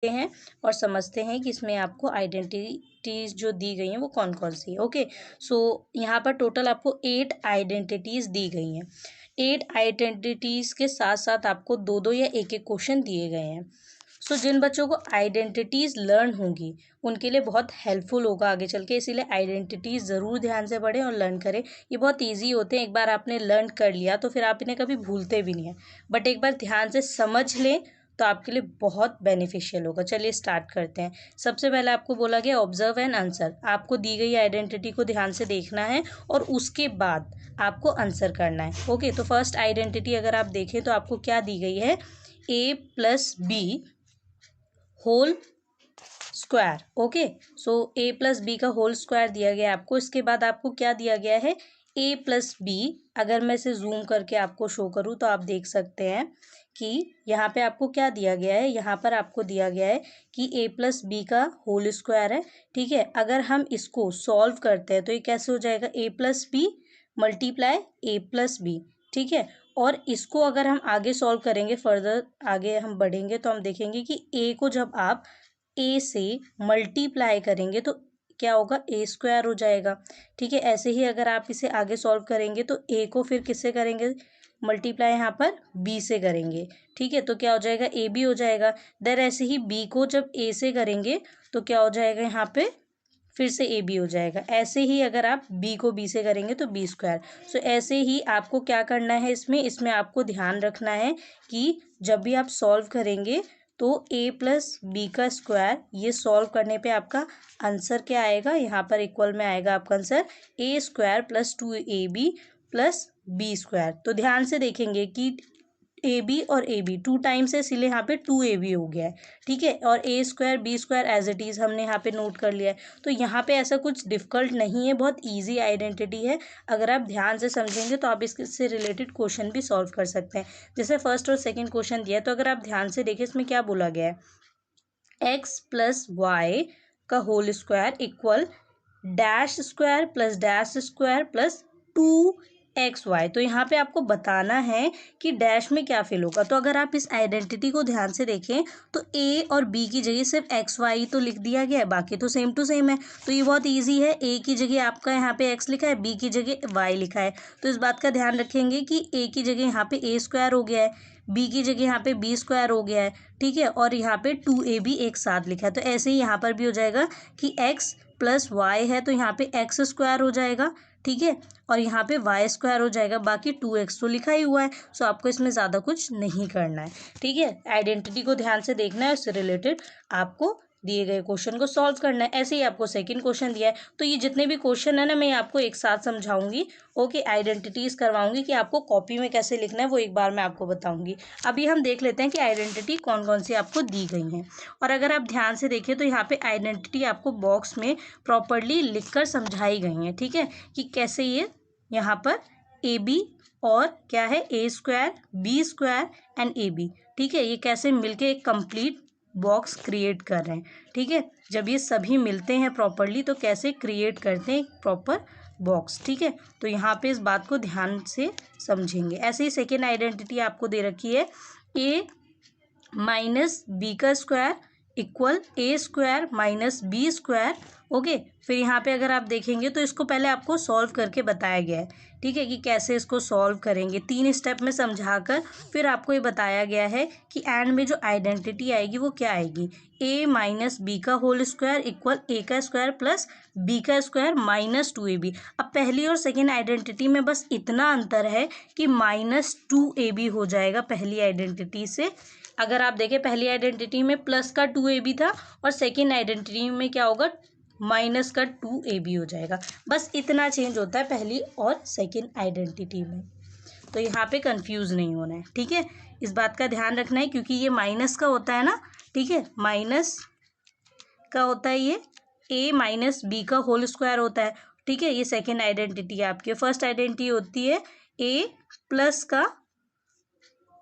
हैं और समझते हैं कि इसमें आपको आइडेंटिटीज जो दी गई हैं वो कौन कौन सी है। ओके, सो यहाँ पर टोटल आपको 8 आइडेंटिटीज दी गई हैं। 8 आइडेंटिटीज के साथ साथ आपको दो दो या एक एक क्वेश्चन दिए गए हैं। सो जिन बच्चों को आइडेंटिटीज लर्न होंगी उनके लिए बहुत हेल्पफुल होगा आगे चल के, इसीलिए आइडेंटिटीज ज़रूर ध्यान से पढ़ें और लर्न करें। ये बहुत ईजी होते हैं, एक बार आपने लर्न कर लिया तो फिर आप इन्हें कभी भूलते भी नहीं हैं, बट एक बार ध्यान से समझ लें तो आपके लिए बहुत बेनिफिशियल होगा। चलिए स्टार्ट करते हैं। सबसे पहले आपको बोला गया ऑब्जर्व एंड आंसर। आपको दी गई आइडेंटिटी को ध्यान से देखना है और उसके बाद आपको आंसर करना है। ओके, तो फर्स्ट आइडेंटिटी अगर आप देखें तो आपको क्या दी गई है, a plus B whole square. Okay, so a plus B का होल स्क्वायर दिया गया है आपको। इसके बाद आपको क्या दिया गया है, a प्लस बी। अगर मैं इसे जूम करके आपको शो करूँ तो आप देख सकते हैं कि यहाँ पे आपको क्या दिया गया है, यहाँ पर आपको दिया गया है कि a प्लस बी का होल स्क्वायर है। ठीक है, अगर हम इसको सॉल्व करते हैं तो ये कैसे हो जाएगा, a plus B multiply a plus B. ठीक है, और इसको अगर हम आगे सॉल्व करेंगे, फर्दर आगे हम बढ़ेंगे तो हम देखेंगे कि a को जब आप a से मल्टीप्लाई करेंगे तो क्या होगा, a स्क्वायर हो जाएगा। ठीक है, ऐसे ही अगर आप इसे आगे सॉल्व करेंगे तो a को फिर किससे करेंगे, मल्टीप्लाई यहाँ पर b से करेंगे। ठीक है, तो क्या हो जाएगा, a b हो जाएगा। देन ऐसे ही b को जब a से करेंगे तो क्या हो जाएगा, यहाँ पे फिर से ए बी हो जाएगा। ऐसे ही अगर आप बी को बी से करेंगे तो बी स्क्वायर। सो ऐसे ही आपको क्या करना है, इसमें आपको ध्यान रखना है कि जब भी आप सॉल्व करेंगे तो a प्लस बी का स्क्वायर, ये सॉल्व करने पे आपका आंसर क्या आएगा, यहाँ पर इक्वल में आएगा आपका answer a square plus 2ab plus B square. तो ध्यान से देखेंगे कि ए बी और ए बी 2 टाइम्स है, इसलिए यहाँ पे 2ab हो गया है। ठीक है, और a square B square as it is हमने यहाँ पे नोट कर लिया है। तो यहाँ पे ऐसा कुछ डिफिकल्ट नहीं है, बहुत इजी आइडेंटिटी है। अगर आप ध्यान से समझेंगे तो आप इससे रिलेटेड क्वेश्चन भी सॉल्व कर सकते हैं। जैसे फर्स्ट और सेकेंड क्वेश्चन दिया है, तो अगर आप ध्यान से देखें इसमें क्या बोला गया है, एक्स प्लस वाई का whole square equal dash square plus 2xy। तो यहाँ पे आपको बताना है कि डैश में क्या फिल होगा। तो अगर आप इस आइडेंटिटी को ध्यान से देखें तो a और b की जगह सिर्फ xy तो लिख दिया गया है, बाकी तो सेम टू सेम है। तो ये बहुत इजी है, a की जगह आपका यहाँ पे x लिखा है, b की जगह y लिखा है। तो इस बात का ध्यान रखेंगे कि a की जगह यहाँ पे a स्क्वायर हो गया है, b की जगह यहाँ पे b स्क्वायर हो गया है। ठीक है, और यहाँ पे 2ab एक साथ लिखा है। तो ऐसे ही यहाँ पर भी हो जाएगा कि x प्लस वाई है तो यहाँ पे एक्स स्क्वायर हो जाएगा। ठीक है, और यहाँ पे वाई स्क्वायर हो जाएगा, बाकी 2x तो लिखा ही हुआ है। सो आपको इसमें ज़्यादा कुछ नहीं करना है। ठीक है, आइडेंटिटी को ध्यान से देखना है, उससे रिलेटेड आपको दिए गए क्वेश्चन को सॉल्व करना है। ऐसे ही आपको सेकंड क्वेश्चन दिया है, तो ये जितने भी क्वेश्चन है ना, मैं आपको एक साथ समझाऊंगी। ओके, आइडेंटिटीज करवाऊंगी कि आपको कॉपी में कैसे लिखना है, वो एक बार मैं आपको बताऊंगी। अभी हम देख लेते हैं कि आइडेंटिटी कौन कौन सी आपको दी गई हैं। और अगर आप ध्यान से देखिए तो यहाँ पे आइडेंटिटी आपको बॉक्स में प्रॉपरली लिखकर समझाई गई हैं। ठीक है, कि कैसे ये यहाँ पर ए बी और क्या है, A square B square and A B. ठीक है, ये कैसे मिलके एक कंप्लीट बॉक्स क्रिएट कर रहे हैं। ठीक है, जब ये सभी मिलते हैं प्रॉपरली तो कैसे क्रिएट करते हैं एक प्रॉपर बॉक्स। ठीक है, तो यहाँ पे इस बात को ध्यान से समझेंगे। ऐसे ही सेकेंड आइडेंटिटी आपको दे रखी है, a माइनस बी का square equal A square minus B square. Okay, फिर यहाँ पे अगर आप देखेंगे तो इसको पहले आपको सॉल्व करके बताया गया है। ठीक है, कि कैसे इसको सॉल्व करेंगे, 3 स्टेप में समझाकर फिर आपको ये बताया गया है कि एंड में जो आइडेंटिटी आएगी वो क्या आएगी, a माइनस बी का होल स्क्वायर इक्वल ए का स्क्वायर प्लस बी का स्क्वायर माइनस 2ab। अब पहली और सेकेंड आइडेंटिटी में बस इतना अंतर है कि माइनस 2ab हो जाएगा पहली आइडेंटिटी से। अगर आप देखें पहली आइडेंटिटी में प्लस का 2ab था और सेकेंड आइडेंटिटी में क्या होगा, माइनस का 2ab हो जाएगा। बस इतना चेंज होता है पहली और सेकेंड आइडेंटिटी में। तो यहाँ पे कंफ्यूज नहीं होना है। ठीक है, इस बात का ध्यान रखना है क्योंकि ये माइनस का होता है ना। ठीक है, माइनस का होता है, ये a माइनस बी का होल स्क्वायर होता है। ठीक है, ये सेकेंड आइडेंटिटी है आपकी। फर्स्ट आइडेंटिटी होती है a प्लस का,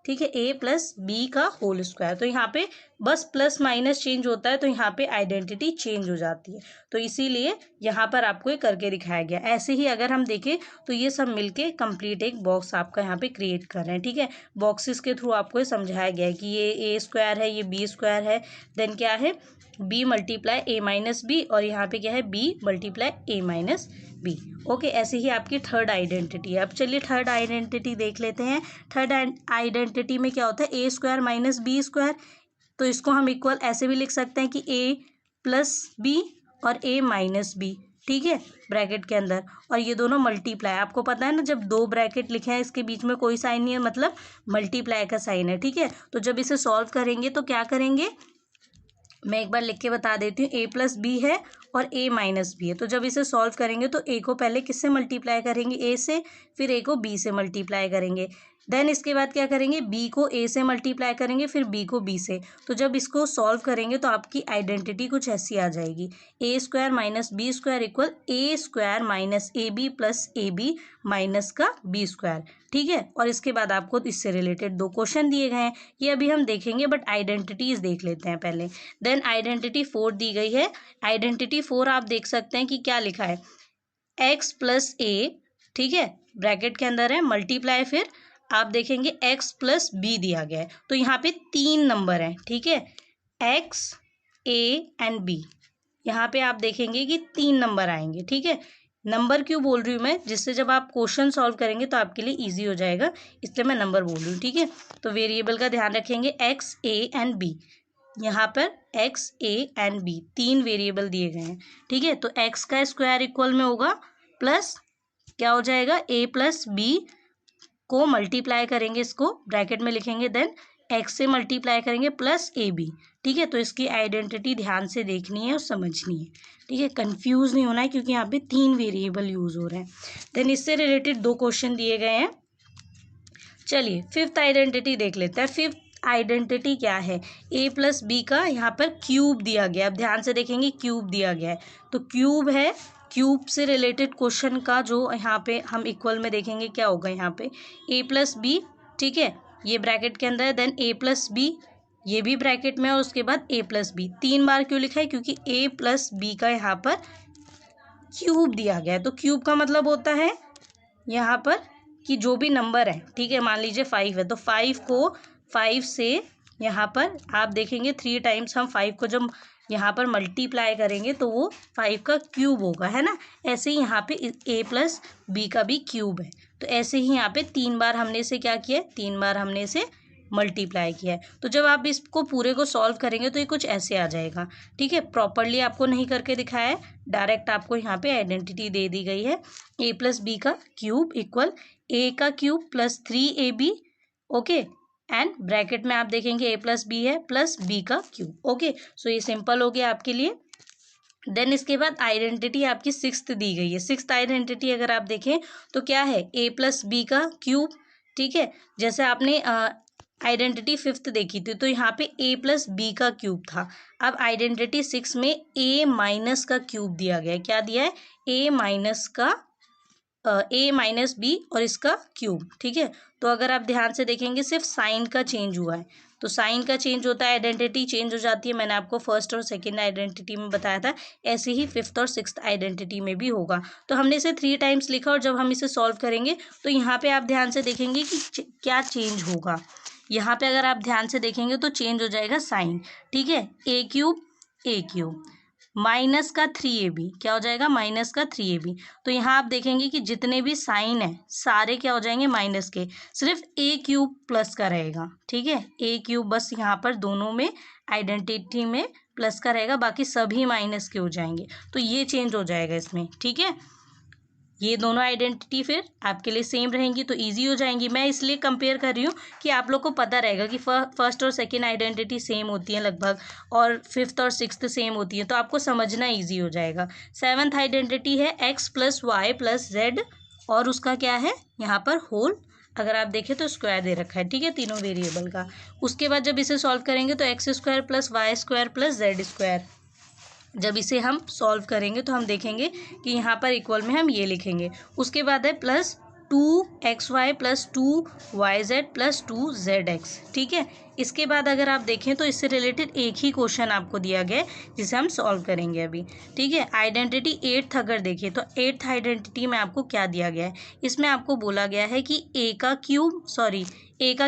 ठीक है, a प्लस बी का होल स्क्वायर। तो यहाँ पे बस प्लस माइनस चेंज होता है तो यहाँ पे आइडेंटिटी चेंज हो जाती है, तो इसीलिए यहाँ पर आपको ये करके दिखाया गया। ऐसे ही अगर हम देखें तो ये सब मिलके कंप्लीट एक बॉक्स आपका यहाँ पे क्रिएट कर रहे हैं। ठीक है, बॉक्सेस के थ्रू आपको ये समझाया गया है कि ये ए स्क्वायर है, ये बी स्क्वायर है, देन क्या है b multiply a minus B, और यहाँ पे क्या है b multiply a minus B. Okay, ऐसे ही आपकी थर्ड आइडेंटिटी है। अब चलिए थर्ड आइडेंटिटी देख लेते हैं। थर्ड आइडेंटिटी में क्या होता है, a square minus B square, तो इसको हम इक्वल ऐसे भी लिख सकते हैं कि a प्लस बी और a माइनस बी, ठीक है, ब्रैकेट के अंदर, और ये दोनों मल्टीप्लाई। आपको पता है ना, जब दो ब्रैकेट लिखे हैं इसके बीच में कोई साइन नहीं है, मतलब मल्टीप्लाई का साइन है। ठीक है, तो जब इसे सॉल्व करेंगे तो क्या करेंगे, मैं एक बार लिख के बता देती हूँ। a प्लस बी है और a माइनस बी है, तो जब इसे सॉल्व करेंगे तो a को पहले किससे मल्टीप्लाई करेंगे, a से, फिर a को b से मल्टीप्लाई करेंगे, देन इसके बाद क्या करेंगे, b को a से मल्टीप्लाई करेंगे, फिर b को b से। तो जब इसको सॉल्व करेंगे तो आपकी आइडेंटिटी कुछ ऐसी आ जाएगी, a square minus B square equal a square minus A B plus A B minus का b स्क्वायर। ठीक है, और इसके बाद आपको इससे रिलेटेड दो क्वेश्चन दिए गए हैं, ये अभी हम देखेंगे, बट आइडेंटिटीज देख लेते हैं पहले। देन आइडेंटिटी 4 दी गई है। आइडेंटिटी 4 आप देख सकते हैं कि क्या लिखा है, x प्लस ए, ठीक है, ब्रैकेट के अंदर है, मल्टीप्लाई, फिर आप देखेंगे x प्लस बी दिया गया है, तो यहाँ पे 3 नंबर हैं। ठीक है, x a एंड b, यहाँ पे आप देखेंगे कि 3 नंबर आएंगे। ठीक है, नंबर क्यों बोल रही हूँ मैं, जिससे जब आप क्वेश्चन सॉल्व करेंगे तो आपके लिए इजी हो जाएगा, इसलिए मैं नंबर बोल रही हूँ। ठीक है, तो वेरिएबल का ध्यान रखेंगे, x a एंड b, यहाँ पर x a and b 3 variable दिए गए हैं। ठीक है, तो x का स्क्वायर इक्वल में होगा प्लस क्या हो जाएगा, a प्लस बी को मल्टीप्लाई करेंगे, इसको ब्रैकेट में लिखेंगे, देन x से मल्टीप्लाई करेंगे प्लस ए बी। ठीक है, तो इसकी आइडेंटिटी ध्यान से देखनी है और समझनी है। ठीक है, कंफ्यूज नहीं होना है क्योंकि यहाँ पे 3 वेरिएबल यूज हो रहे हैं। देन इससे रिलेटेड 2 क्वेश्चन दिए गए हैं। चलिए फिफ्थ आइडेंटिटी देख लेते हैं। फिफ्थ आइडेंटिटी क्या है, a प्लस बी का यहाँ पर क्यूब दिया गया है। अब ध्यान से देखेंगे, क्यूब दिया गया है, तो क्यूब है, क्यूब से रिलेटेड क्वेश्चन का जो यहाँ पे हम इक्वल में देखेंगे क्या होगा, यहाँ पे a प्लस बी, ठीक है, ये ब्रैकेट के अंदर है, देन a प्लस बी, ये भी ब्रैकेट में, और उसके बाद a प्लस बी। 3 बार क्यों लिखा है, क्योंकि a प्लस बी का यहाँ पर क्यूब दिया गया है। तो क्यूब का मतलब होता है यहाँ पर कि जो भी नंबर है, ठीक है, मान लीजिए 5 है, तो 5 को 5 से यहाँ पर आप देखेंगे 3 टाइम्स हम 5 को जब यहाँ पर मल्टीप्लाई करेंगे तो वो 5 का क्यूब होगा, है ना। ऐसे ही यहाँ पे a प्लस बी का भी क्यूब है, तो ऐसे ही यहाँ पे 3 बार हमने इसे क्या किया है, 3 बार हमने इसे मल्टीप्लाई किया है। तो जब आप इसको पूरे को सॉल्व करेंगे तो ये कुछ ऐसे आ जाएगा। ठीक है, प्रॉपरली आपको नहीं करके दिखाया है, डायरेक्ट आपको यहाँ पे आइडेंटिटी दे दी गई है, a प्लस बी का क्यूब इक्वल a का cube plus 3ab, okay, and bracket में आप देखेंगे a प्लस बी है प्लस b का क्यूब। ओके, सो ये सिंपल हो गया आपके लिए। देन इसके बाद आइडेंटिटी आपकी 6th दी गई है। 6th आइडेंटिटी अगर आप देखें तो क्या है, a प्लस बी का क्यूब। ठीक है, जैसे आपने आइडेंटिटी 5th देखी थी तो यहाँ पे a प्लस बी का क्यूब था। अब आइडेंटिटी 6 में a माइनस का क्यूब दिया गया है। क्या दिया है, a माइनस का a माइनस बी और इसका क्यूब। ठीक है, तो अगर आप ध्यान से देखेंगे सिर्फ साइन का चेंज हुआ है, तो साइन का चेंज होता है, आइडेंटिटी चेंज हो जाती है। मैंने आपको फर्स्ट और सेकंड आइडेंटिटी में बताया था, ऐसे ही 5th और 6th आइडेंटिटी में भी होगा। तो हमने इसे 3 टाइम्स लिखा, और जब हम इसे सॉल्व करेंगे तो यहाँ पे आप ध्यान से देखेंगे कि क्या चेंज होगा। यहाँ पे अगर आप ध्यान से देखेंगे तो चेंज हो जाएगा साइन। ठीक है, ए क्यूब माइनस का 3ab, क्या हो जाएगा, माइनस का 3ab। तो यहाँ आप देखेंगे कि जितने भी साइन है सारे क्या हो जाएंगे, माइनस के, सिर्फ a क्यूब प्लस का रहेगा। ठीक है, a क्यूब बस यहाँ पर दोनों में आइडेंटिटी में प्लस का रहेगा, बाकी सभी माइनस के हो जाएंगे, तो ये चेंज हो जाएगा इसमें। ठीक है, ये दोनों आइडेंटिटी फिर आपके लिए सेम रहेंगी, तो इजी हो जाएंगी। मैं इसलिए कंपेयर कर रही हूँ कि आप लोग को पता रहेगा कि फर्स्ट और सेकंड आइडेंटिटी सेम होती है लगभग, और 5th और 6th सेम होती है, तो आपको समझना इजी हो जाएगा। 7th आइडेंटिटी है x plus Y plus Z, और उसका क्या है यहाँ पर होल, अगर आप देखें तो स्क्वायर दे रखा है। ठीक है, तीनों वेरिएबल का। उसके बाद जब इसे सॉल्व करेंगे तो X square plus Y square plus Z square, जब इसे हम सॉल्व करेंगे तो हम देखेंगे कि यहाँ पर इक्वल में हम ये लिखेंगे। उसके बाद है plus 2xy plus 2yz plus 2zx, ठीक है। इसके बाद अगर आप देखें तो इससे रिलेटेड एक ही क्वेश्चन आपको दिया गया है जिसे हम सॉल्व करेंगे अभी, ठीक है। आइडेंटिटी 8th अगर देखें तो 8th आइडेंटिटी में आपको क्या दिया गया है, इसमें आपको बोला गया है कि ए का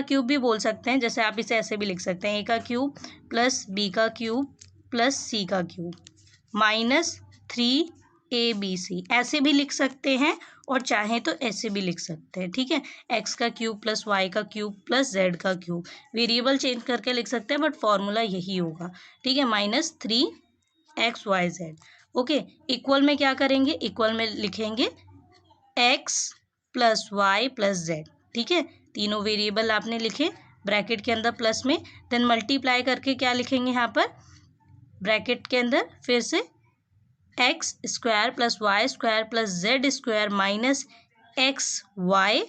क्यूब भी बोल सकते हैं, जैसे आप इसे ऐसे भी लिख सकते हैं, ए का क्यूब प्लस बी का क्यूब प्लस सी का क्यूब माइनस 3abc, ऐसे भी लिख सकते हैं और चाहें तो ऐसे भी लिख सकते हैं, ठीक है। एक्स का क्यूब प्लस वाई का क्यूब प्लस जेड का क्यूब, वेरिएबल चेंज करके लिख सकते हैं बट फॉर्मूला यही होगा, ठीक है। Minus 3xyz, okay. इक्वल में क्या करेंगे, इक्वल में लिखेंगे x plus Y plus Z, ठीक है। तीनों वेरिएबल आपने लिखे ब्रैकेट के अंदर प्लस में, देन मल्टीप्लाई करके क्या लिखेंगे यहाँ पर ब्रैकेट के अंदर फिर से X square plus Y square plus Z square minus X Y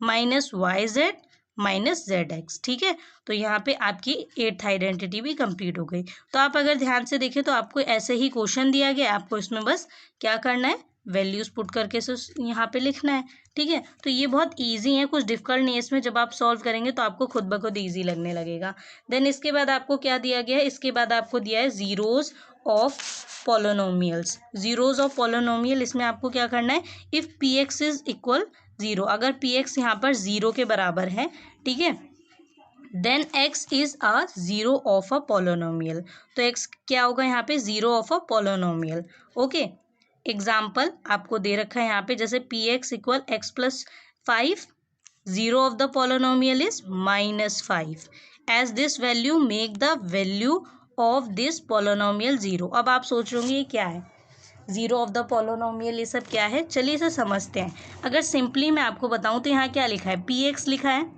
minus Y Z minus Z X, ठीक है। तो यहाँ पे आपकी 8th आइडेंटिटी भी कंप्लीट हो गई। तो आप अगर ध्यान से देखें तो आपको ऐसे ही क्वेश्चन दिया गया, आपको इसमें बस क्या करना है, वैल्यूज पुट करके से यहाँ पे लिखना है, ठीक है। तो ये बहुत इजी है, कुछ डिफिकल्ट नहीं है इसमें, जब आप सॉल्व करेंगे तो आपको खुद ब खुद ईजी लगने लगेगा। देन इसके बाद आपको क्या दिया गया है, इसके बाद आपको दिया है zeros of polynomials. Zeros of polynomial, इसमें आपको क्या करना है, if P x is equal 0, अगर पी एक्स यहाँ पर 0 के बराबर है, ठीक है, then x is a zero of a polynomial. तो x क्या होगा यहाँ पे, zero of a polynomial, okay. Example आपको दे रखा है यहाँ पे, जैसे P X equal X plus 5, zero of the polynomial is -5, as this value make the value of this polynomial 0। अब आप सोच रहे होंगे ये क्या है, जीरो ऑफ द पॉलिनोमियल, ये सब क्या है, चलिए इसे समझते हैं। अगर सिंपली मैं आपको बताऊं तो यहाँ क्या लिखा है, पी एक्स लिखा है,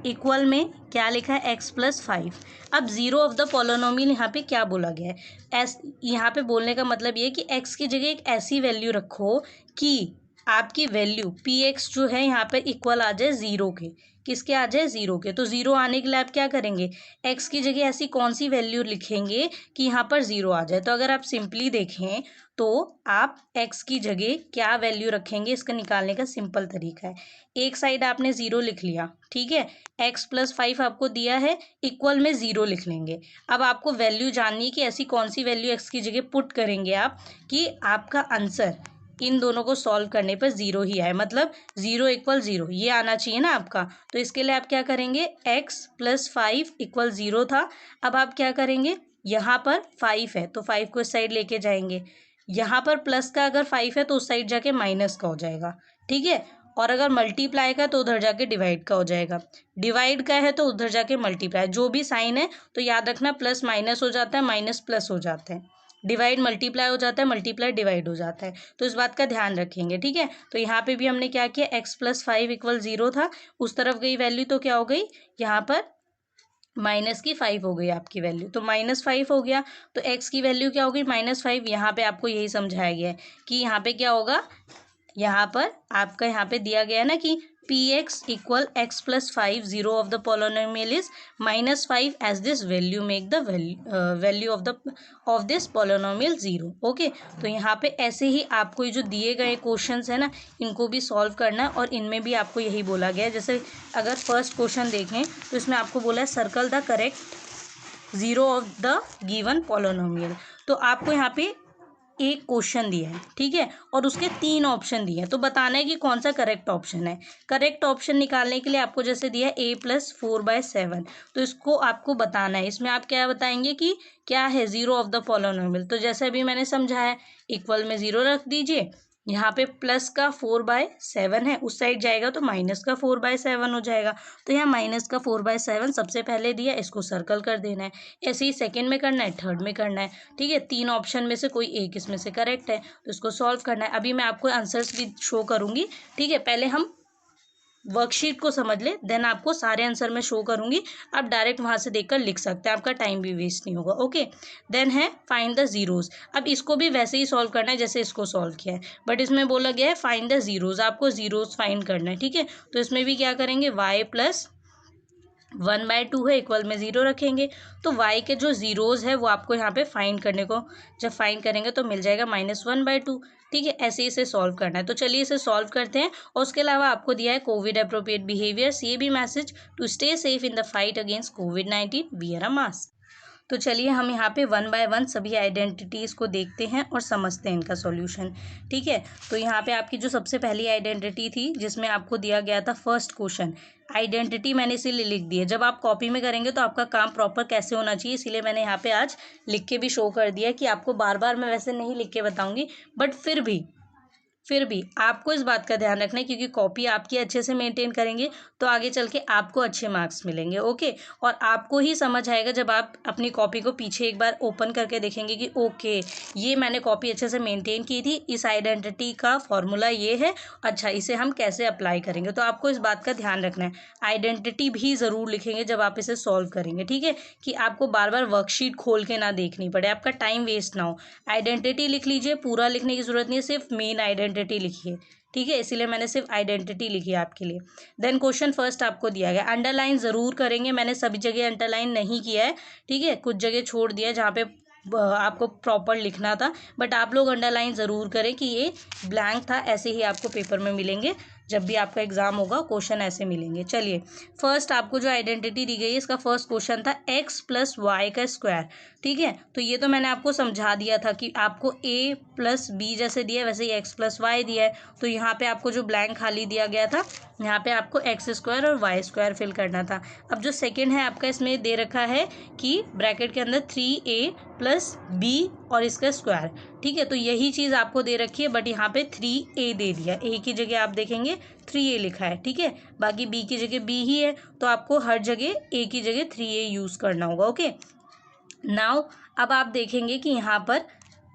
इक्वल में क्या लिखा है, x प्लस 5। अब जीरो ऑफ द पॉलिनोमियल यहाँ पे क्या बोला गया है, यहाँ पे बोलने का मतलब ये कि x की जगह एक ऐसी वैल्यू रखो कि आपकी वैल्यू पी एक्स जो है यहाँ पे इक्वल आ जाए 0 के, किसके आ जाए, 0 के। तो 0 आने के लिए आप क्या करेंगे, x की जगह ऐसी कौन सी वैल्यू लिखेंगे कि यहाँ पर 0 आ जाए। तो अगर आप सिंपली देखें तो आप x की जगह क्या वैल्यू रखेंगे, इसका निकालने का सिंपल तरीका है, एक साइड आपने 0 लिख लिया, ठीक है, x प्लस 5 आपको दिया है, इक्वल में 0 लिख लेंगे। अब आपको वैल्यू जाननी है कि ऐसी कौन सी वैल्यू x की जगह पुट करेंगे आप कि आपका आंसर इन दोनों को सॉल्व करने पर 0 ही आए, मतलब 0 इक्वल 0 ये आना चाहिए ना आपका। तो इसके लिए आप क्या करेंगे, x प्लस 5 इक्वल 0 था, अब आप क्या करेंगे, यहाँ पर 5 है तो 5 को इस साइड लेके जाएंगे, यहाँ पर प्लस का अगर 5 है तो उस साइड जाके माइनस का हो जाएगा, ठीक है। और अगर मल्टीप्लाई का तो उधर जाके डिवाइड का हो जाएगा, डिवाइड का है तो उधर जाके मल्टीप्लाई, जो भी साइन है तो याद रखना प्लस माइनस हो जाता है, माइनस प्लस हो जाता है, डिवाइड मल्टीप्लाई हो जाता है, मल्टीप्लाई डिवाइड हो जाता है, तो इस बात का ध्यान रखेंगे, ठीक है। तो यहाँ पे भी हमने क्या किया, x प्लस 5 इक्वल 0 था, उस तरफ गई वैल्यू तो क्या हो गई, यहाँ पर माइनस की 5 हो गई आपकी वैल्यू, तो -5 हो गया, तो x की वैल्यू क्या हो गई, -5। यहाँ पे आपको यही समझाया गया है कि यहाँ पे क्या होगा, यहाँ पर आपका यहाँ पे दिया गया है ना कि P X equal X plus 5, zero of the polynomial is -5, as this value make the value of this polynomial 0, okay. तो यहाँ पे ऐसे ही आपको ये जो दिए गए क्वेश्चंस है ना, इनको भी सॉल्व करना है, और इनमें भी आपको यही बोला गया है। जैसे अगर फर्स्ट क्वेश्चन देखें तो इसमें आपको बोला है circle the correct zero of the given polynomial. तो आपको यहाँ पे एक क्वेश्चन दिया है, ठीक है, और उसके 3 ऑप्शन दिए हैं, तो बताना है कि कौन सा करेक्ट ऑप्शन है। करेक्ट ऑप्शन निकालने के लिए आपको जैसे दिया है a प्लस 4/7, तो इसको आपको बताना है। इसमें आप क्या बताएंगे कि क्या है, जीरो ऑफ द पॉलिनोमियल। तो जैसे अभी मैंने समझाया, इक्वल में 0 रख दीजिए, यहाँ पे प्लस का 4/7 है, उस साइड जाएगा तो माइनस का 4/7 हो जाएगा। तो यहाँ माइनस का 4/7 सबसे पहले दिया, इसको सर्कल कर देना है। ऐसे ही सेकंड में करना है, थर्ड में करना है, ठीक है। 3 ऑप्शन में से कोई एक इसमें से करेक्ट है, तो इसको सॉल्व करना है। अभी मैं आपको आंसर्स भी शो करूंगी, ठीक है। पहले हम वर्कशीट को समझ ले, देन आपको सारे आंसर में शो करूंगी, आप डायरेक्ट वहां से देखकर लिख सकते हैं, आपका टाइम भी वेस्ट नहीं होगा, ओके। देन है फाइंड द जीरोज। अब इसको भी वैसे ही सॉल्व करना है जैसे इसको सॉल्व किया है, बट इसमें बोला गया है फाइंड द जीरोज, आपको जीरोज फाइंड करना है, ठीक है। तो इसमें भी क्या करेंगे, y प्लस 1/2 है, इक्वल में 0 रखेंगे तो y के जो ज़ीरोज़ है वो आपको यहाँ पे फाइंड करने को, जब फाइंड करेंगे तो मिल जाएगा -1/2। ठीक है, ऐसे इसे सॉल्व करना है। तो चलिए इसे सॉल्व करते हैं। और उसके अलावा आपको दिया है कोविड अप्रोप्रिएट बिहेवियर्स, ये भी message, to stay safe in the fight against कोविड-19 वियर अ मास्क। तो चलिए हम यहाँ पे 1 बाय 1 सभी आइडेंटिटीज़ को देखते हैं और समझते हैं इनका सॉल्यूशन। ठीक है, तो यहाँ पे आपकी जो सबसे पहली आइडेंटिटी थी जिसमें आपको दिया गया था फर्स्ट क्वेश्चन, आइडेंटिटी मैंने इसीलिए लिख दी है। जब आप कॉपी में करेंगे तो आपका काम प्रॉपर कैसे होना चाहिए, इसीलिए मैंने यहाँ पे आज लिख के भी शो कर दिया कि आपको बार बार मैं वैसे नहीं लिख के बताऊँगी, बट फिर भी आपको इस बात का ध्यान रखना है, क्योंकि कॉपी आपकी अच्छे से मेंटेन करेंगे तो आगे चल के आपको अच्छे मार्क्स मिलेंगे। ओके, और आपको ही समझ आएगा जब आप अपनी कॉपी को पीछे एक बार ओपन करके देखेंगे कि ओके ये मैंने कॉपी अच्छे से मेंटेन की थी, इस आइडेंटिटी का फॉर्मूला ये है, अच्छा इसे हम कैसे अप्लाई करेंगे। तो आपको इस बात का ध्यान रखना है। आइडेंटिटी भी ज़रूर लिखेंगे जब आप इसे सॉल्व करेंगे, ठीक है, कि आपको बार बार वर्कशीट खोल के ना देखनी पड़े, आपका टाइम वेस्ट ना हो। आइडेंटिटी लिख लीजिए, पूरा लिखने की ज़रूरत नहीं है, सिर्फ मेन आइडेंटिटी लिखिए। ठीक है, इसीलिए मैंने सिर्फ आइडेंटिटी लिखी है आपके लिए। देन क्वेश्चन फर्स्ट आपको दिया गया, अंडरलाइन ज़रूर करेंगे, मैंने सभी जगह अंडरलाइन नहीं किया है। ठीक है, कुछ जगह छोड़ दिया है जहाँ पे आपको प्रॉपर लिखना था, बट आप लोग अंडरलाइन ज़रूर करें कि ये ब्लैंक था, ऐसे ही आपको पेपर में मिलेंगे। जब भी आपका एग्जाम होगा क्वेश्चन ऐसे मिलेंगे। चलिए फर्स्ट आपको जो आइडेंटिटी दी गई है, इसका फर्स्ट क्वेश्चन था x + y का स्क्वायर। ठीक है, तो ये तो मैंने आपको समझा दिया था कि आपको a + b जैसे दिया है वैसे ही x + y दिया है। तो यहाँ पे आपको जो ब्लैंक खाली दिया गया था, यहाँ पे आपको x² और y² फिल करना था। अब जो सेकेंड है आपका, इसमें दे रखा है कि ब्रैकेट के अंदर 3a + b और इसका स्क्वायर। ठीक है, तो यही चीज़ आपको दे रखी है, बट यहाँ पे 3a दे दिया, a की जगह आप देखेंगे 3a लिखा है। ठीक है, बाकी b की जगह b ही है, तो आपको हर जगह a की जगह 3a यूज़ करना होगा। ओके, नाउ अब आप देखेंगे कि यहाँ पर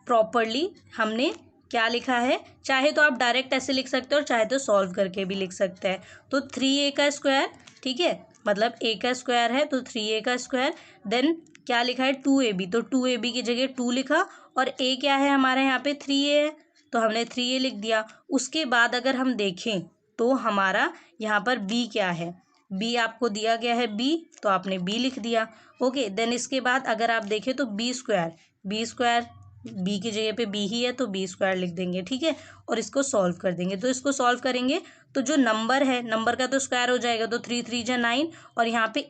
प्रॉपरली हमने क्या लिखा है। चाहे तो आप डायरेक्ट ऐसे लिख सकते हो और चाहे तो सॉल्व करके भी लिख सकते हैं। तो 3a का स्क्वायर, ठीक है, मतलब a का स्क्वायर है तो 3a का स्क्वायर। देन क्या लिखा है 2ab, तो 2ab की जगह 2 लिखा, और a क्या है हमारे यहाँ पे 3a है तो हमने 3a लिख दिया। उसके बाद अगर हम देखें तो हमारा यहाँ पर b क्या है, b आपको दिया गया है b, तो आपने b लिख दिया। ओके, देन इसके बाद अगर आप देखें तो b² b की जगह पे b ही है तो b² लिख देंगे। ठीक है, और इसको सॉल्व कर देंगे। तो इसको सॉल्व करेंगे तो जो नंबर है, नंबर का तो स्क्वायर हो जाएगा, तो 3 3 जा 9, और यहाँ पे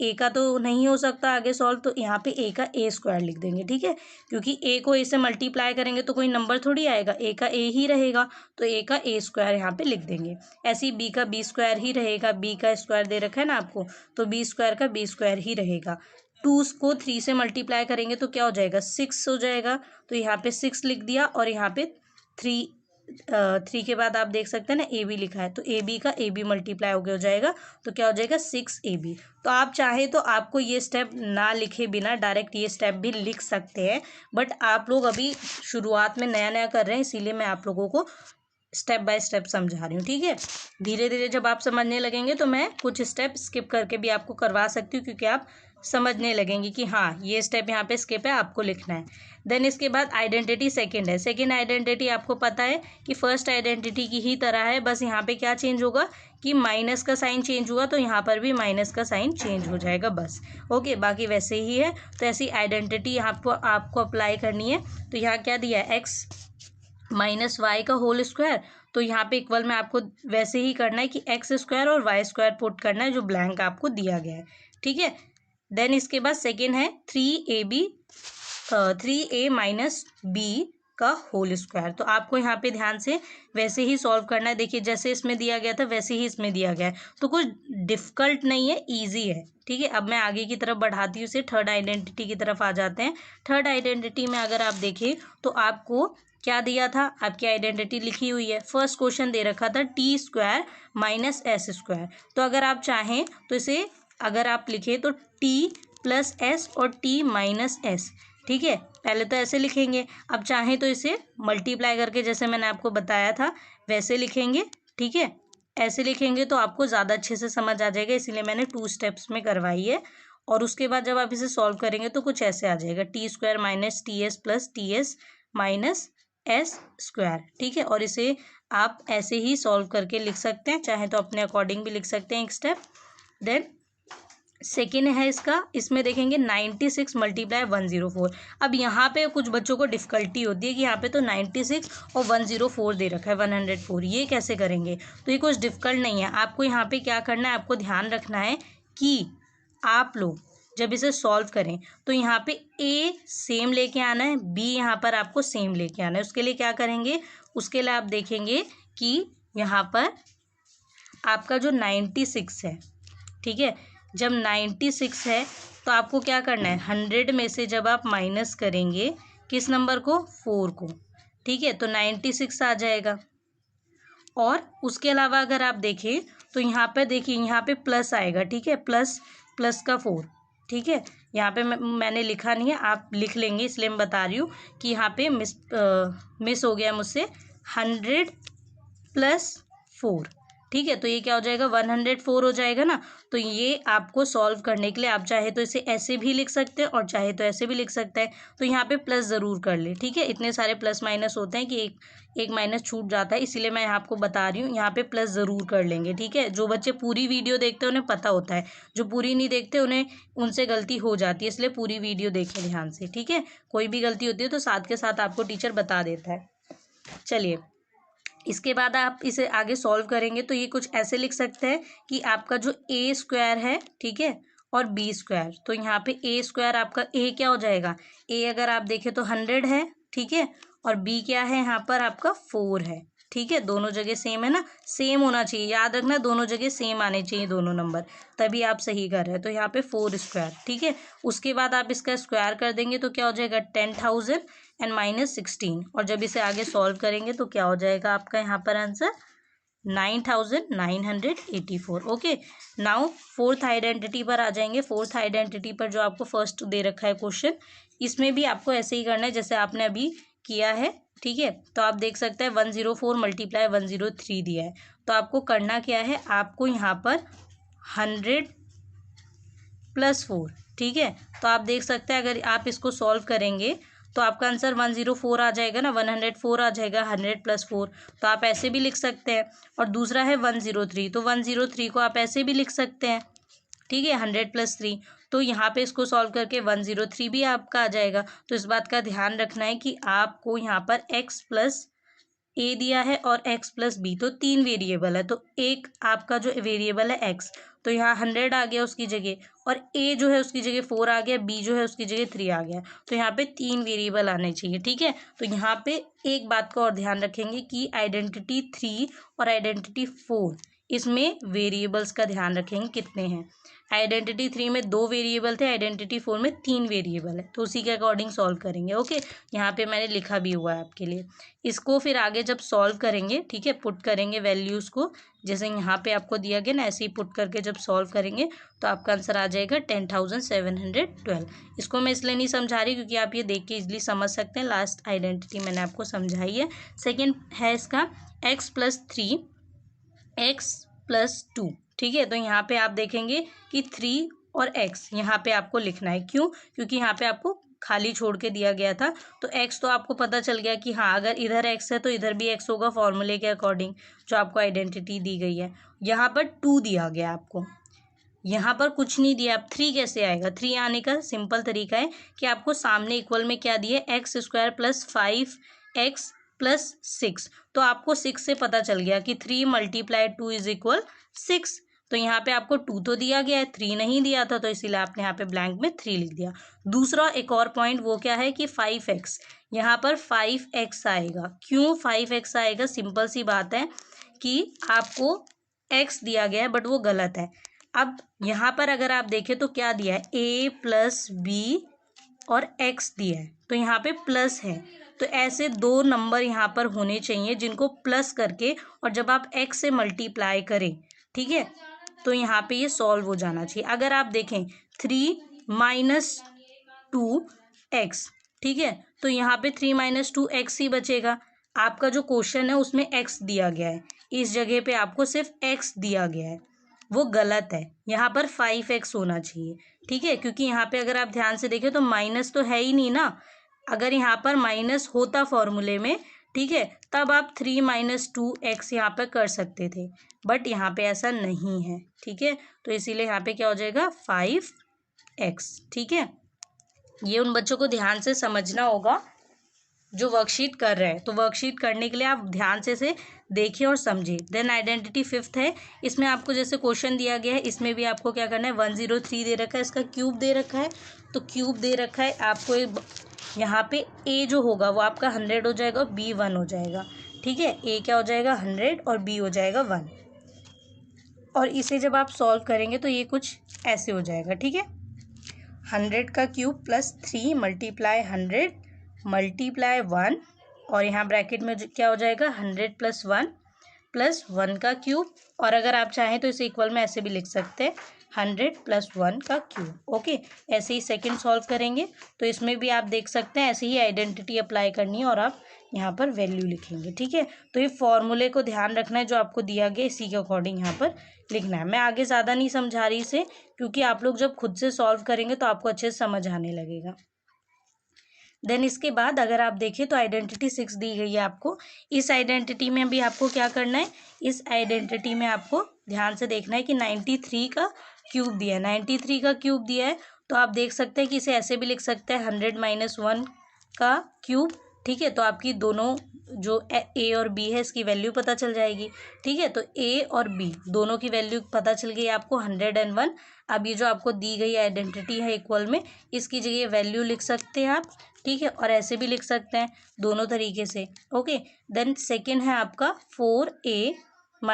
a का तो नहीं हो सकता आगे सॉल्व, तो यहाँ पे a का a² लिख देंगे। ठीक है, क्योंकि a को a से मल्टीप्लाई करेंगे तो कोई नंबर थोड़ी आएगा, a का a ही रहेगा, तो a का a² यहाँ पे लिख देंगे। ऐसे ही b का b² ही रहेगा, b का स्क्वायर दे रखा है ना आपको, तो b² का b² ही रहेगा। 2 को 3 से मल्टीप्लाई करेंगे तो क्या हो जाएगा 6 हो जाएगा, तो यहाँ पे 6 लिख दिया, और यहाँ पे 3 के बाद आप देख सकते हैं ना ए बी लिखा है, तो ए बी का ए बी मल्टीप्लाई होकर हो जाएगा, तो क्या हो जाएगा 6ab। तो आप चाहे तो आपको ये स्टेप ना लिखे बिना डायरेक्ट ये स्टेप भी लिख सकते हैं, बट आप लोग अभी शुरुआत में नया नया कर रहे हैं, इसीलिए मैं आप लोगों को स्टेप बाय स्टेप समझा रही हूँ। ठीक है, धीरे धीरे जब आप समझने लगेंगे तो मैं कुछ स्टेप स्किप करके भी आपको करवा सकती हूँ, क्योंकि आप समझने लगेंगे कि हाँ ये स्टेप यहाँ पे स्किप है, आपको लिखना है। देन इसके बाद आइडेंटिटी सेकंड है। सेकंड आइडेंटिटी आपको पता है कि फर्स्ट आइडेंटिटी की ही तरह है, बस यहाँ पे क्या चेंज होगा कि माइनस का साइन चेंज हुआ, तो यहाँ पर भी माइनस का साइन चेंज हो जाएगा बस। ओके, बाकी वैसे ही है। तो ऐसी आइडेंटिटी यहाँ पर आपको अप्लाई करनी है। तो यहाँ क्या दिया है x - y का होल स्क्वायर, तो यहाँ पे इक्वल में आपको वैसे ही करना है कि x² और y² पुट करना है जो ब्लैंक आपको दिया गया है। ठीक है, देन इसके बाद सेकेंड है 3a - b का होल स्क्वायर। तो आपको यहाँ पे ध्यान से वैसे ही सॉल्व करना है। देखिए जैसे इसमें दिया गया था वैसे ही इसमें दिया गया है, तो कुछ डिफ़िकल्ट नहीं है, ईजी है। ठीक है, अब मैं आगे की तरफ बढ़ाती हूँ इसे, थर्ड आइडेंटिटी की तरफ आ जाते हैं। थर्ड आइडेंटिटी में अगर आप देखें तो आपको क्या दिया था, आपकी आइडेंटिटी लिखी हुई है। फर्स्ट क्वेश्चन दे रखा था t² - s²। तो अगर आप चाहें तो इसे अगर आप लिखें तो t + s और t - s। ठीक है, पहले तो ऐसे लिखेंगे, अब चाहें तो इसे मल्टीप्लाई करके जैसे मैंने आपको बताया था वैसे लिखेंगे। ठीक है, ऐसे लिखेंगे तो आपको ज़्यादा अच्छे से समझ आ जाएगा, इसीलिए मैंने 2 स्टेप्स में करवाई है। और उसके बाद जब आप इसे सॉल्व करेंगे तो कुछ ऐसे आ जाएगा t² - ts + ts - s²। ठीक है, और इसे आप ऐसे ही सॉल्व करके लिख सकते हैं, चाहे तो अपने अकॉर्डिंग भी लिख सकते हैं एक स्टेप। देन सेकेंड है इसका, इसमें देखेंगे 96 मल्टीप्लाई 104। अब यहाँ पे कुछ बच्चों को डिफ़िकल्टी होती है कि यहाँ पे तो 96 और 104 दे रखा है 104, ये कैसे करेंगे। तो ये कुछ डिफ़िकल्ट नहीं है। आपको यहाँ पे क्या करना है, आपको ध्यान रखना है कि आप लोग जब इसे सॉल्व करें तो यहाँ पे ए सेम लेके आना है, बी यहाँ पर आपको सेम लेके आना है। उसके लिए क्या करेंगे, उसके लिए आप देखेंगे कि यहाँ पर आपका जो 96 है, ठीक है, जब 96 है तो आपको क्या करना है, 100 में से जब आप माइनस करेंगे किस नंबर को, 4 को, ठीक है, तो 96 आ जाएगा। और उसके अलावा अगर आप देखें तो यहाँ पे देखिए, यहाँ पे प्लस आएगा, ठीक है, प्लस प्लस का 4, ठीक है। यहाँ पे मैंने लिखा नहीं है, आप लिख लेंगे, इसलिए मैं बता रही हूँ कि यहाँ पे मिस हो गया मुझसे 100 + 4, ठीक है। तो ये क्या हो जाएगा, 104 हो जाएगा ना। तो ये आपको सॉल्व करने के लिए आप चाहे तो इसे ऐसे भी लिख सकते हैं और चाहे तो ऐसे भी लिख सकते हैं। तो यहाँ पे प्लस ज़रूर कर ले, ठीक है। इतने सारे प्लस माइनस होते हैं कि एक माइनस छूट जाता है, इसीलिए मैं आपको बता रही हूँ, यहाँ पे प्लस ज़रूर कर लेंगे, ठीक है। जो बच्चे पूरी वीडियो देखते हैं उन्हें पता होता है, जो पूरी नहीं देखते उनसे गलती हो जाती है, इसलिए पूरी वीडियो देखें ध्यान से, ठीक है। कोई भी गलती होती है तो साथ के साथ आपको टीचर बता देता है। चलिए, इसके बाद आप इसे आगे सॉल्व करेंगे तो ये कुछ ऐसे लिख सकते हैं कि आपका जो ए स्क्वायर है, ठीक है, और बी स्क्वायर, तो यहाँ पे ए स्क्वायर आपका ए क्या हो जाएगा, ए अगर आप देखें तो 100 है, ठीक है, और बी क्या है, यहाँ पर आपका 4 है, ठीक है। दोनों जगह सेम है ना, सेम होना चाहिए, याद रखना दोनों जगह सेम आने चाहिए दोनों नंबर, तभी आप सही कर रहे हैं। तो यहाँ पे 4 स्क्वायर, ठीक है। उसके बाद आप इसका स्क्वायर कर देंगे तो क्या हो जाएगा, 10,000 एंड -16, और जब इसे आगे सॉल्व करेंगे तो क्या हो जाएगा आपका यहाँ पर answer 9,984। Okay, now fourth identity पर आ जाएंगे। फोर्थ आइडेंटिटी पर जो आपको फर्स्ट दे रखा है क्वेश्चन, इसमें भी आपको ऐसे ही करना है जैसे आपने अभी किया है, ठीक है। तो आप देख सकते हैं 104 मल्टीप्लाई 103 दिया है, तो आपको करना क्या है, आपको यहाँ पर 100 + 4, ठीक है। तो आप देख सकते हैं अगर आप इसको सॉल्व करेंगे तो आपका आंसर 104 आ जाएगा ना, 104 आ जाएगा 100 + 4, तो आप ऐसे भी लिख सकते हैं। और दूसरा है 103, तो 103 को आप ऐसे भी लिख सकते हैं, ठीक है, 100 + 3। तो यहाँ पे इसको सॉल्व करके 103 भी आपका आ जाएगा। तो इस बात का ध्यान रखना है कि आपको यहाँ पर x + a दिया है और x + b, तो 3 वेरिएबल है, तो एक आपका जो वेरिएबल है x, तो यहाँ 100 आ गया उसकी जगह, और a जो है उसकी जगह 4 आ गया, b जो है उसकी जगह 3 आ गया, तो यहाँ पे 3 वेरिएबल आने चाहिए, ठीक है। तो यहाँ पे एक बात का और ध्यान रखेंगे कि आइडेंटिटी 3 और आइडेंटिटी 4, इसमें वेरिएबल्स का ध्यान रखेंगे कितने हैं। आइडेंटिटी 3 में 2 वेरिएबल थे, आइडेंटिटी 4 में 3 वेरिएबल है, तो उसी के अकॉर्डिंग सॉल्व करेंगे। ओके, यहाँ पे मैंने लिखा भी हुआ है आपके लिए। इसको फिर आगे जब सॉल्व करेंगे, ठीक है, पुट करेंगे वैल्यूज़ को, जैसे यहाँ पे आपको दिया गया ना, ऐसे ही पुट करके जब सॉल्व करेंगे तो आपका आंसर आ जाएगा 10,712। इसको मैं इसलिए नहीं समझा रही क्योंकि आप ये देख के इजली समझ सकते हैं, लास्ट आइडेंटिटी मैंने आपको समझाई है। सेकेंड है इसका x + 3 x + 2, ठीक है। तो यहाँ पे आप देखेंगे कि 3 और x यहाँ पे आपको लिखना है, क्यों, क्योंकि यहाँ पे आपको खाली छोड़ के दिया गया था, तो x तो आपको पता चल गया कि हाँ अगर इधर x है तो इधर भी x होगा फॉर्मूले के अकॉर्डिंग जो आपको आइडेंटिटी दी गई है। यहाँ पर 2 दिया गया आपको, यहाँ पर कुछ नहीं दिया, आप 3 कैसे आएगा। 3 आने का सिंपल तरीका है कि आपको सामने इक्वल में क्या दिया, x² + 5x + 6, तो आपको 6 से पता चल गया कि 3 × 2 = 6, तो यहाँ पे आपको 2 तो दिया गया है, 3 नहीं दिया था, तो इसीलिए आपने यहाँ पे ब्लैंक में 3 लिख दिया। दूसरा एक और पॉइंट वो क्या है कि 5x, यहाँ पर 5x आएगा, क्यों 5x आएगा, सिंपल सी बात है कि आपको x दिया गया है बट वो गलत है। अब यहाँ पर अगर आप देखें तो क्या दिया है, a + b और x दिया है, तो यहाँ पे प्लस है, तो ऐसे 2 नंबर यहाँ पर होने चाहिए जिनको प्लस करके और जब आप x से मल्टीप्लाई करें, ठीक है, तो यहाँ पे ये सॉल्व हो जाना चाहिए। अगर आप देखें 3 - 2x, ठीक है, तो यहाँ पे 3 - 2x ही बचेगा। आपका जो क्वेश्चन है उसमें x दिया गया है, इस जगह पे आपको सिर्फ x दिया गया है, वो गलत है, यहाँ पर 5x होना चाहिए, ठीक है, क्योंकि यहाँ पे अगर आप ध्यान से देखें तो माइनस तो है ही नहीं ना। अगर यहाँ पर माइनस होता फॉर्मूले में ठीक है, तब आप 3 - 2x यहाँ पर कर सकते थे, बट यहाँ पे ऐसा नहीं है। ठीक है, तो इसीलिए यहाँ पे क्या हो जाएगा 5x। ठीक है, ये उन बच्चों को ध्यान से समझना होगा जो वर्कशीट कर रहे हैं। तो वर्कशीट करने के लिए आप ध्यान से इसे देखिए और समझिए। देन आइडेंटिटी फिफ्थ है, इसमें आपको जैसे क्वेश्चन दिया गया है, इसमें भी आपको क्या करना है, 103 दे रखा है, इसका क्यूब दे रखा है। तो क्यूब दे रखा है आपको, यहाँ पे a जो होगा वो आपका 100 हो जाएगा और b 1 हो जाएगा। ठीक है, a क्या हो जाएगा 100 और b हो जाएगा 1। और इसे जब आप सॉल्व करेंगे तो ये कुछ ऐसे हो जाएगा। ठीक है, 100 का क्यूब प्लस 3 मल्टीप्लाई 100 मल्टीप्लाई 1, और यहाँ ब्रैकेट में क्या हो जाएगा 100 + 1 + 1 का क्यूब। और अगर आप चाहें तो इसे इक्वल में ऐसे भी लिख सकते हैं, 100 + 1 का क्यूब। ओके, ऐसे ही सेकंड सॉल्व करेंगे तो इसमें भी आप देख सकते हैं ऐसे ही आइडेंटिटी अप्लाई करनी है और आप यहाँ पर वैल्यू लिखेंगे। ठीक है, तो ये फॉर्मूले को ध्यान रखना है, जो आपको दिया गया इसी के अकॉर्डिंग यहाँ पर लिखना है। मैं आगे ज़्यादा नहीं समझा रही इसे, क्योंकि आप लोग जब खुद से सॉल्व करेंगे तो आपको अच्छे से समझ आने लगेगा। देन इसके बाद अगर आप देखें तो आइडेंटिटी 6 दी गई है आपको। इस आइडेंटिटी में भी आपको क्या करना है, इस आइडेंटिटी में आपको ध्यान से देखना है कि 93 का क्यूब दिया है। 93 का क्यूब दिया है तो आप देख सकते हैं कि इसे ऐसे भी लिख सकते हैं, 100 - 1 का क्यूब। ठीक है, तो आपकी दोनों जो ए और बी है इसकी वैल्यू पता चल जाएगी। ठीक है, तो ए और बी दोनों की वैल्यू पता चल गई आपको 101। अब ये जो आपको दी गई आइडेंटिटी है इक्वल में, इसकी जगह वैल्यू लिख सकते हैं आप। ठीक है, और ऐसे भी लिख सकते हैं, दोनों तरीके से। ओके, देन सेकेंड है आपका 4a -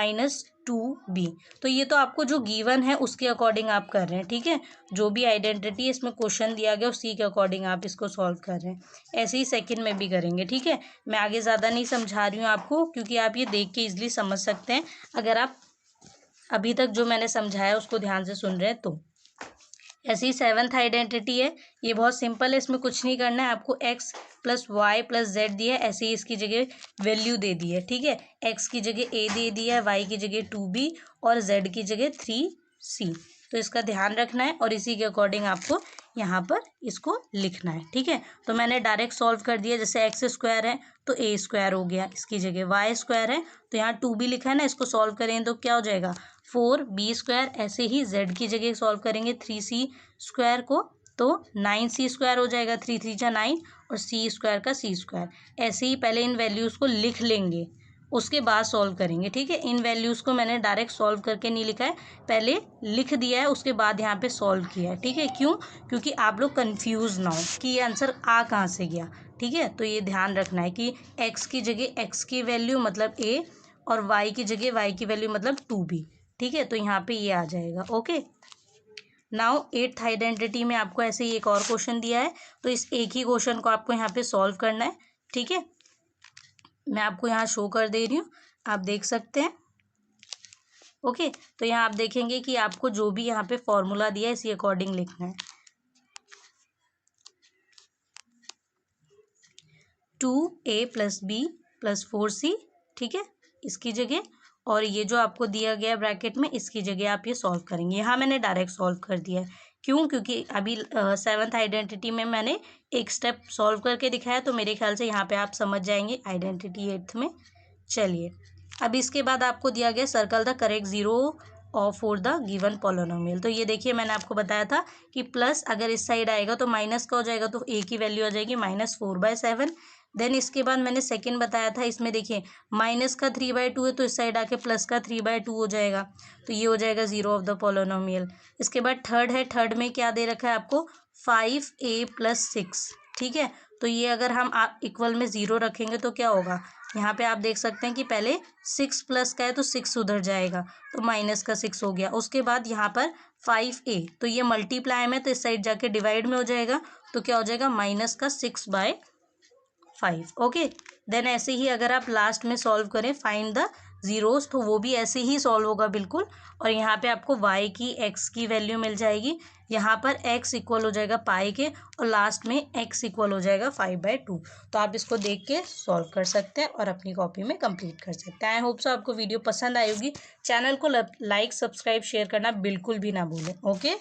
2b। तो ये तो आपको जो गिवन है उसके अकॉर्डिंग आप कर रहे हैं। ठीक है, जो भी आइडेंटिटी इसमें क्वेश्चन दिया गया उसी के अकॉर्डिंग आप इसको सॉल्व कर रहे हैं। ऐसे ही सेकंड में भी करेंगे। ठीक है, मैं आगे ज़्यादा नहीं समझा रही हूँ आपको, क्योंकि आप ये देख के इजीली समझ सकते हैं अगर आप अभी तक जो मैंने समझाया उसको ध्यान से सुन रहे हैं तो। ऐसी सेवन्थ आइडेंटिटी है, ये बहुत सिंपल है, इसमें कुछ नहीं करना है आपको। x + y + z दिया है, ऐसे ही इसकी जगह वैल्यू दे दी है। ठीक है, x की जगह a दे दिया है, y की जगह 2b और z की जगह 3c। तो इसका ध्यान रखना है और इसी के अकॉर्डिंग आपको यहाँ पर इसको लिखना है। ठीक है, तो मैंने डायरेक्ट सॉल्व कर दिया। जैसे x² है तो a² हो गया, इसकी जगह y² है तो यहाँ 2b लिखा है ना, इसको सॉल्व करें तो क्या हो जाएगा 4b²। ऐसे ही z की जगह सॉल्व करेंगे 3c² को तो 9c² हो जाएगा, 3 3 जा 9 और c² का c²। ऐसे ही पहले इन वैल्यूज़ को लिख लेंगे, उसके बाद सॉल्व करेंगे। ठीक है, इन वैल्यूज़ को मैंने डायरेक्ट सॉल्व करके नहीं लिखा है, पहले लिख दिया है उसके बाद यहाँ पे सॉल्व किया है। ठीक है, क्यों, क्योंकि आप लोग कंफ्यूज ना हो कि ये आंसर आ कहाँ से गया। ठीक है, तो ये ध्यान रखना है कि x की जगह x की वैल्यू मतलब a और y की जगह y की वैल्यू मतलब 2b। ठीक है, तो यहाँ पे ये आ जाएगा। ओके, नाउ 8th आइडेंटिटी में आपको ऐसे ही एक और क्वेश्चन दिया है, तो इस एक ही क्वेश्चन को आपको यहाँ पे सॉल्व करना है। ठीक है, मैं आपको यहाँ शो कर दे रही हूँ, आप देख सकते हैं। ओके, तो यहाँ आप देखेंगे कि आपको जो भी यहाँ पे फॉर्मूला दिया है इसी अकॉर्डिंग लिखना है। 2a + b + 4c। ठीक है, इसकी जगह, और ये जो आपको दिया गया है ब्रैकेट में इसकी जगह आप ये सॉल्व करेंगे। यहाँ मैंने डायरेक्ट सॉल्व कर दिया है, क्यों, क्योंकि अभी 7th आइडेंटिटी में मैंने एक स्टेप सॉल्व करके दिखाया, तो मेरे ख्याल से यहाँ पे आप समझ जाएंगे आइडेंटिटी 8th में। चलिए, अब इसके बाद आपको दिया गया circle the correct zero for the given polynomial. तो ये देखिए मैंने आपको बताया था कि प्लस अगर इस साइड आएगा तो माइनस का हो जाएगा, तो a की वैल्यू आ जाएगी -4/7। देन इसके बाद मैंने सेकंड बताया था, इसमें देखिए माइनस का 3/2 है तो इस साइड आके प्लस का 3/2 हो जाएगा, तो ये हो जाएगा ज़ीरो ऑफ द पॉलिनोमियल। इसके बाद थर्ड है, थर्ड में क्या दे रखा है आपको 5a + 6। ठीक है, तो ये अगर हम आप इक्वल में ज़ीरो रखेंगे तो क्या होगा, यहाँ पे आप देख सकते हैं कि पहले 6 प्लस का है तो 6 उधर जाएगा तो माइनस का 6 हो गया। उसके बाद यहाँ पर 5a, तो ये मल्टीप्लाई में तो इस साइड जाके डिवाइड में हो जाएगा, तो क्या हो जाएगा -6/5। ओके, देन ऐसे ही अगर आप लास्ट में सॉल्व करें फाइंड द ज़ीरोस, तो वो भी ऐसे ही सॉल्व होगा बिल्कुल। और यहाँ पे आपको y की x की वैल्यू मिल जाएगी, यहाँ पर x इक्वल हो जाएगा पाई के और लास्ट में x इक्वल हो जाएगा 5/2। तो आप इसको देख के सॉल्व कर सकते हैं और अपनी कॉपी में कंप्लीट कर सकते हैं। आई होप सो आपको वीडियो पसंद आई होगी। चैनल को लाइक, सब्सक्राइब, शेयर करना बिल्कुल भी ना भूलें। ओके।